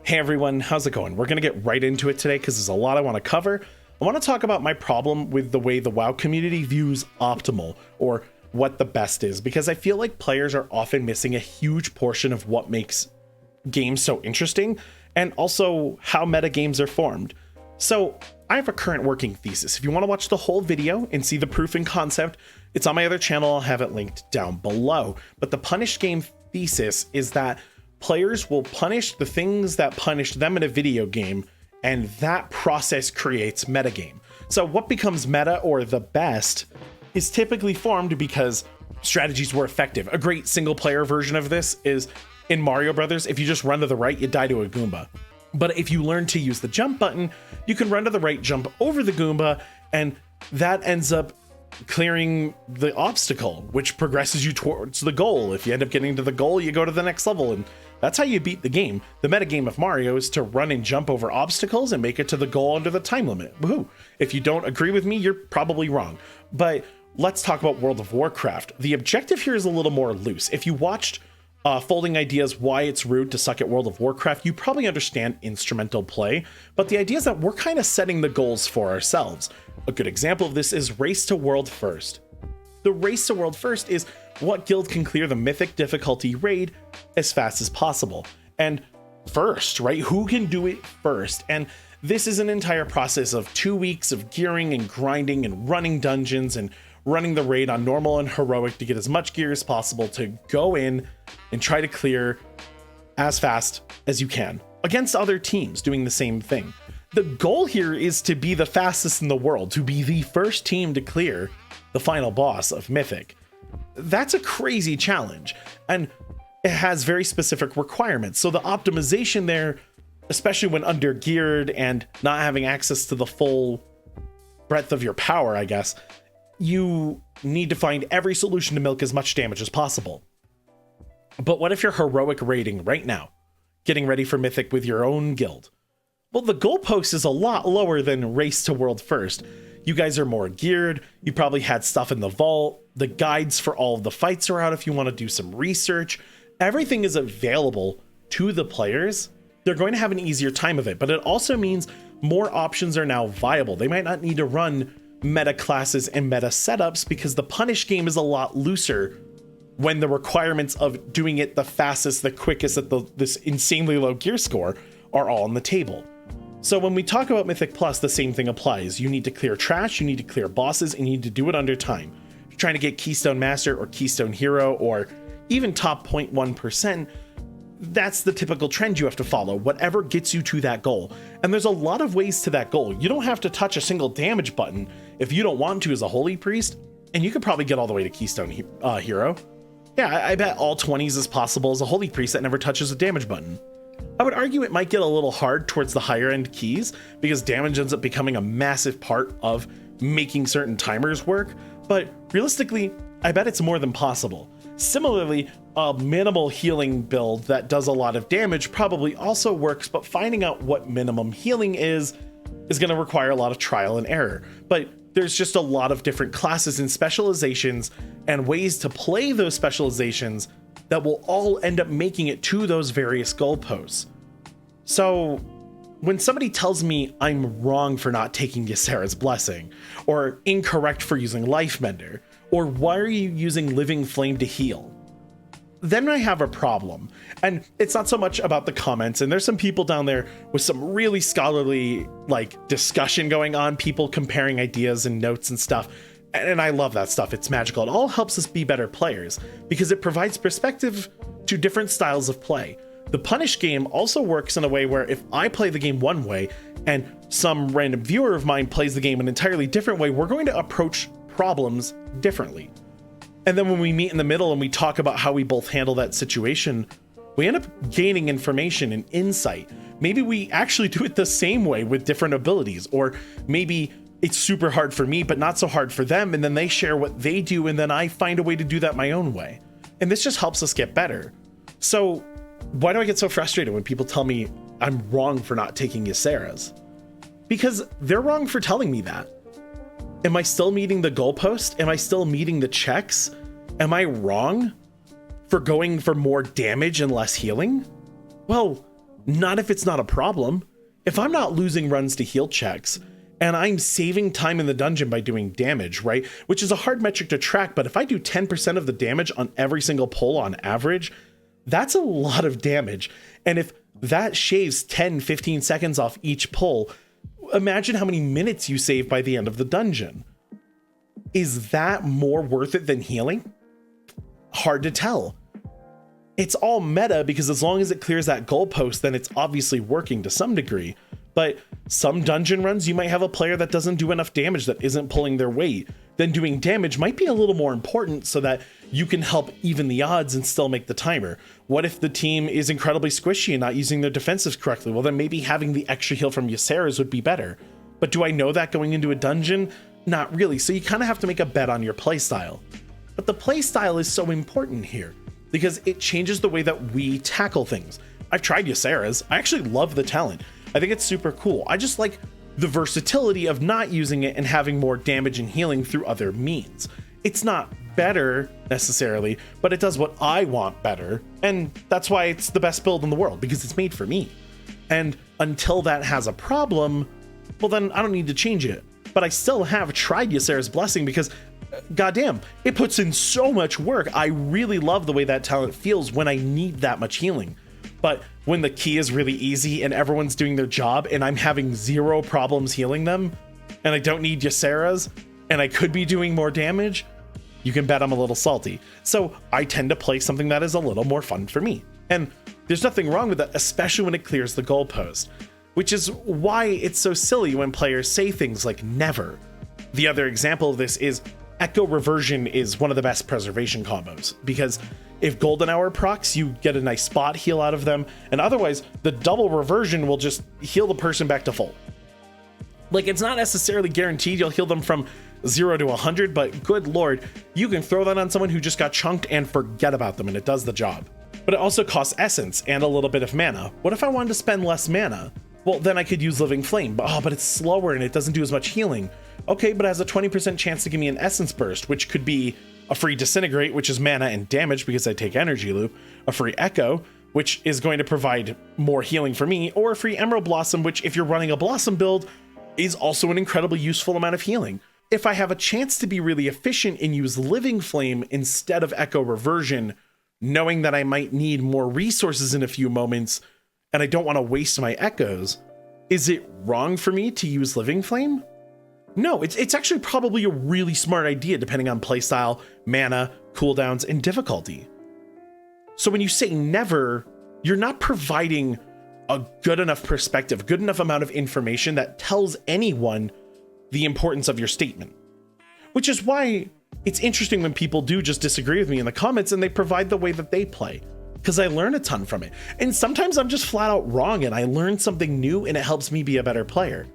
Hey everyone, how's it going? We're going to get right into it today because there's a lot I want to cover. I want to talk about my problem with the way the WoW community views optimal, or what the best is, because I feel like players are often missing a huge portion of what makes games so interesting, and also how metagames are formed. So I have a current working thesis. If you want to watch the whole video and see the proof and concept, it's on my other channel. I'll have it linked down below. But the punished game thesis is that players will punish the things that punish them in a video game, and that process creates metagame. So what becomes meta or the best is typically formed because strategies were effective. A great single player version of this is in Mario Brothers. If you just run to the right, you die to a Goomba. But if you learn to use the jump button, you can run to the right, jump over the Goomba, and that ends up clearing the obstacle, which progresses you towards the goal. If you end up getting to the goal, you go to the next level, and that's how you beat the game. The metagame of Mario is to run and jump over obstacles and make it to the goal under the time limit. Woohoo! If you don't agree with me, you're probably wrong. But let's talk about World of Warcraft. The objective here is a little more loose. If you watched Folding Ideas, Why It's Rude to Suck at World of Warcraft, you probably understand instrumental play, but the idea is that we're kind of setting the goals for ourselves. A good example of this is Race to World First. The Race to World First is what guild can clear the Mythic difficulty raid as fast as possible. And first, right? Who can do it first? And this is an entire process of 2 weeks of gearing and grinding and running dungeons and running the raid on normal and heroic to get as much gear as possible to go in and try to clear as fast as you can against other teams doing the same thing. The goal here is to be the fastest in the world, to be the first team to clear the final boss of Mythic. That's a crazy challenge, and it has very specific requirements. So the optimization there, especially when under geared and not having access to the full breadth of your power, I guess, you need to find every solution to milk as much damage as possible. But what if you're heroic raiding right now, getting ready for Mythic with your own guild? Well, the goalpost is a lot lower than Race to World First. You guys are more geared. You probably had stuff in the vault. The guides for all of the fights are out if you want to do some research. Everything is available to the players. They're going to have an easier time of it, but it also means more options are now viable. They might not need to run meta classes and meta setups because the punish game is a lot looser when the requirements of doing it the fastest, the quickest at this insanely low gear score are all on the table. So when we talk about Mythic Plus, the same thing applies. You need to clear trash, you need to clear bosses, and you need to do it under time. If you're trying to get Keystone Master or Keystone Hero or even top 0.1%, that's the typical trend you have to follow, whatever gets you to that goal. And there's a lot of ways to that goal. You don't have to touch a single damage button if you don't want to as a Holy Priest, and you could probably get all the way to Keystone Hero. Yeah, I bet all 20s is possible as a Holy Priest that never touches a damage button. I would argue it might get a little hard towards the higher end keys because damage ends up becoming a massive part of making certain timers work, but realistically, I bet it's more than possible. Similarly, a minimal healing build that does a lot of damage probably also works, but finding out what minimum healing is going to require a lot of trial and error. But there's just a lot of different classes and specializations and ways to play those specializations that will all end up making it to those various goalposts. So when somebody tells me I'm wrong for not taking Ysera's Blessing, or incorrect for using Life Mender, or why are you using Living Flame to heal, then I have a problem. And it's not so much about the comments, and there's some people down there with some really scholarly discussion going on, people comparing ideas and notes and stuff. And I love that stuff. It's magical. It all helps us be better players because it provides perspective to different styles of play. The punish game also works in a way where if I play the game one way and some random viewer of mine plays the game an entirely different way, we're going to approach problems differently. And then when we meet in the middle and we talk about how we both handle that situation, we end up gaining information and insight. Maybe we actually do it the same way with different abilities, or maybe it's super hard for me, but not so hard for them. And then they share what they do. And then I find a way to do that my own way. And this just helps us get better. So why do I get so frustrated when people tell me I'm wrong for not taking Ysera's? Because they're wrong for telling me that. Am I still meeting the goalpost? Am I still meeting the checks? Am I wrong for going for more damage and less healing? Well, Not if it's not a problem. If I'm not losing runs to heal checks, and I'm saving time in the dungeon by doing damage, right? Which is a hard metric to track, but if I do 10% of the damage on every single pull on average, that's a lot of damage. And if that shaves 10, 15 seconds off each pull, imagine how many minutes you save by the end of the dungeon. Is that more worth it than healing? Hard to tell. It's all meta because as long as it clears that goalpost, then it's obviously working to some degree. But some dungeon runs, you might have a player that doesn't do enough damage, that isn't pulling their weight. Then doing damage might be a little more important so that you can help even the odds and still make the timer. What if the team is incredibly squishy and not using their defensives correctly? Well, then maybe having the extra heal from Ysera's would be better. But do I know that going into a dungeon? Not really. So you kind of have to make a bet on your playstyle. But the playstyle is so important here because it changes the way that we tackle things. I've tried Ysera's. I actually love the talent. I think it's super cool. I just like the versatility of not using it and having more damage and healing through other means. It's not better necessarily, but it does what I want better. And that's why it's the best build in the world, because it's made for me. And until that has a problem, well, then I don't need to change it. But I still have tried Ysera's Blessing because goddamn, it puts in so much work. I really love the way that talent feels when I need that much healing. But when the key is really easy and everyone's doing their job and I'm having zero problems healing them and I don't need Ysera's and I could be doing more damage, you can bet I'm a little salty. So I tend to play something that is a little more fun for me. And there's nothing wrong with that, especially when it clears the goalpost, which is why it's so silly when players say things like never. The other example of this is Echo Reversion is one of the best preservation combos because if Golden Hour procs, you get a nice spot heal out of them, and otherwise the double reversion will just heal the person back to full. Like, it's not necessarily guaranteed you'll heal them from 0 to 100, but good lord, you can throw that on someone who just got chunked and forget about them, and it does the job. But it also costs essence and a little bit of mana. What if I wanted to spend less mana? Well, then I could use Living Flame, but it's slower and it doesn't do as much healing. Okay, but it has a 20% chance to give me an Essence Burst, which could be a free Disintegrate, which is mana and damage because I take Energy Loop, a free Echo, which is going to provide more healing for me, or a free Emerald Blossom, which if you're running a Blossom build, is also an incredibly useful amount of healing. If I have a chance to be really efficient and use Living Flame instead of Echo Reversion, knowing that I might need more resources in a few moments, and I don't want to waste my Echoes, is it wrong for me to use Living Flame? No, it's actually probably a really smart idea depending on playstyle, mana, cooldowns, and difficulty. So when you say never, you're not providing a good enough perspective, good enough amount of information that tells anyone the importance of your statement. Which is why it's interesting when people do just disagree with me in the comments and they provide the way that they play, because I learn a ton from it. And sometimes I'm just flat out wrong and I learn something new and it helps me be a better player.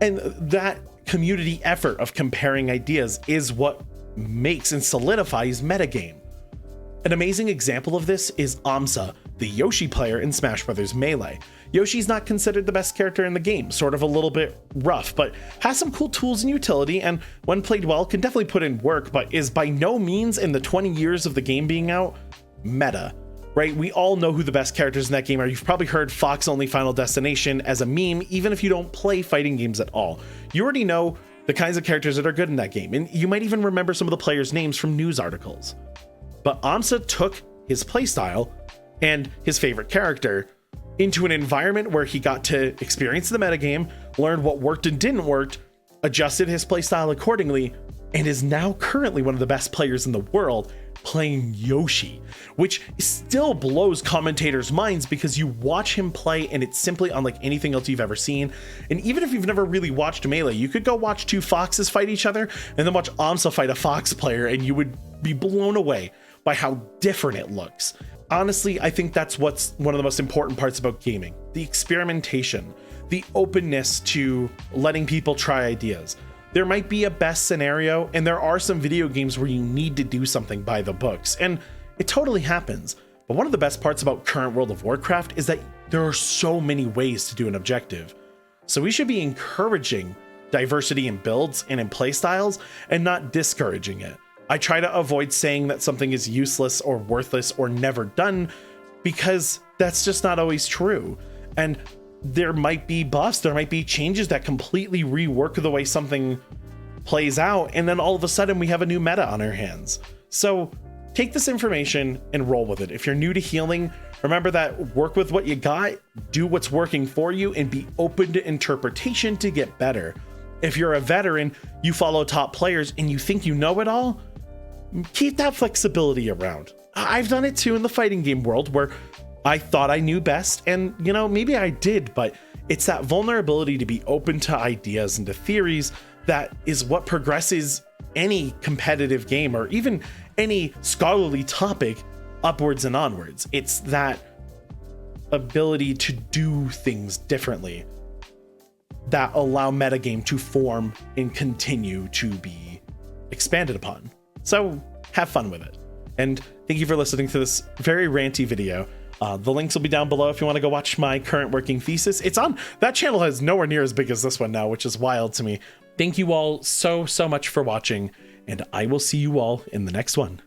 And that community effort of comparing ideas is what makes and solidifies metagame. An amazing example of this is Amsa, the Yoshi player in Smash Bros. Melee. Yoshi's not considered the best character in the game, sort of a little bit rough, but has some cool tools and utility, and when played well can definitely put in work, but is by no means, in the 20 years of the game being out, meta. Right? We all know who the best characters in that game are. You've probably heard Fox Only Final Destination as a meme, even if you don't play fighting games at all. You already know the kinds of characters that are good in that game, and you might even remember some of the players' names from news articles. But Amsa took his playstyle and his favorite character into an environment where he got to experience the metagame, learn what worked and didn't work, adjusted his playstyle accordingly, and is now currently one of the best players in the world playing Yoshi, which still blows commentators' minds because you watch him play and it's simply unlike anything else you've ever seen. And even if you've never really watched Melee, you could go watch two Foxes fight each other and then watch Amsa fight a Fox player and you would be blown away by how different it looks. Honestly, I think that's what's one of the most important parts about gaming: the experimentation, the openness to letting people try ideas. There might be a best scenario, and there are some video games where you need to do something by the books, and it totally happens. But one of the best parts about current World of Warcraft is that there are so many ways to do an objective. So we should be encouraging diversity in builds and in playstyles, and not discouraging it. I try to avoid saying that something is useless or worthless or never done, because that's just not always true. And there might be buffs, there might be changes that completely rework the way something plays out, and then all of a sudden we have a new meta on our hands. So take this information and roll with it. If you're new to healing, remember that work with what you got, do what's working for you, and be open to interpretation to get better. If you're a veteran, you follow top players and you think you know it all, keep that flexibility around. I've done it too in the fighting game world where I thought I knew best, and you know, maybe I did, but it's that vulnerability to be open to ideas and to theories that is what progresses any competitive game or even any scholarly topic upwards and onwards. It's that ability to do things differently that allow metagame to form and continue to be expanded upon. So have fun with it. And thank you for listening to this very ranty video. The links will be down below if you want to go watch my current working thesis. It's on that channel, is nowhere near as big as this one now, which is wild to me. Thank you all so much for watching, and I will see you all in the next one.